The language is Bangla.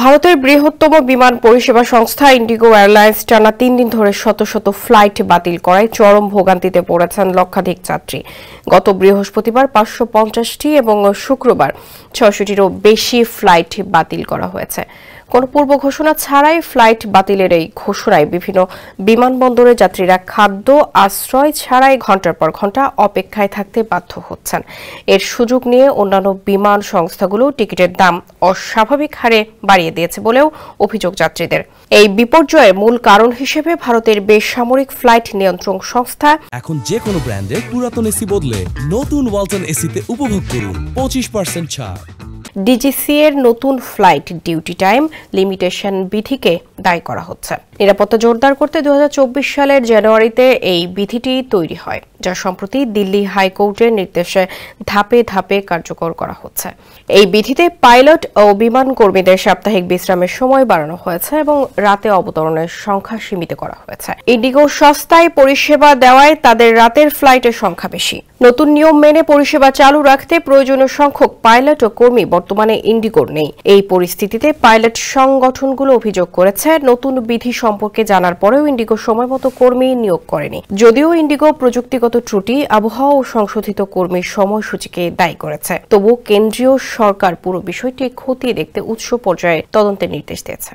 ভারতের বৃহত্তম বিমান পরিষেবা সংস্থা ইন্ডিগো এয়ারলাইন্স টানা ৩ দিন ধরে শত শত ফ্লাইট বাতিল করায় চরম ভোগান্তিতে পড়েছেন লক্ষাধিক যাত্রী। গত বৃহস্পতিবার ৫৫০টি এবং শুক্রবার ৬০০টিরও বেশি ফ্লাইট বাতিল করা হয়েছে। কোনো পূর্ব ঘোষণা ছাড়াই ফ্লাইট বাতিলের এই ঘোষণায় বিভিন্ন বিমানবন্দরে যাত্রীরা খাদ্য আশ্রয় ছাড়াই ঘণ্টার পর ঘণ্টা অপেক্ষায় থাকতে বাধ্য হচ্ছেন। এর সুযোগ নিয়ে অন্যান্য বিমান সংস্থাগুলো টিকিটের দাম অস্বাভাবিক হারে বাড়িয়ে দিয়েছে বলেও অভিযোগ যাত্রীদের। এই বিপর্যয়ের মূল কারণ হিসেবে ভারতের বেসামরিক ফ্লাইট নিয়ন্ত্রণ সংস্থা এখন যে কোনো ব্র্যান্ডের পুরাতন এসি বদলে নতুন ওয়ালটন এসিতে উপভোগ করুন 25% ছাড়। ডিজিসি এর নতুন ফ্লাইট ডিউটি টাইম লিমিটেশন বিধিকে দায়ী করা হচ্ছে। নিরাপত্তা জোরদার করতে ২০২৪ সালের জানুয়ারিতে এই বিধিটি তৈরি হয়, যা সম্প্রতি দিল্লি হাইকোর্টের নির্দেশে ধাপে ধাপে কার্যকর করা হচ্ছে। এই বিধিতে পাইলট ও বিমান কর্মীদের সাপ্তাহিক বিশ্রামের সময় বাড়ানো হয়েছে এবং রাতে অবতরণের সংখ্যা সীমিত করা হয়েছে। ইন্ডিগো সস্তায় পরিষেবা দেওয়ায় তাদের রাতের ফ্লাইটের সংখ্যা বেশি। নতুন নিয়ম মেনে পরিষেবা চালু রাখতে প্রয়োজনীয় সংখ্যক পাইলট ও কর্মী বর্তমানে ইন্ডিগোর নেই। এই পরিস্থিতিতে পাইলট সংগঠনগুলো অভিযোগ করেছে, নতুন বিধি সম্পর্কে জানার পরেও ইন্ডিগো সময়মতো কর্মী নিয়োগ করেনি। যদিও ইন্ডিগো প্রযুক্তিগত ত্রুটি, আবহাওয়া ও সংশোধিত কর্মীর সময়সূচিকে দায়ী করেছে, তবুও কেন্দ্রীয় সরকার পুরো বিষয়টি খতিয়ে দেখতে উচ্চ পর্যায়ে তদন্তের নির্দেশ দিয়েছে।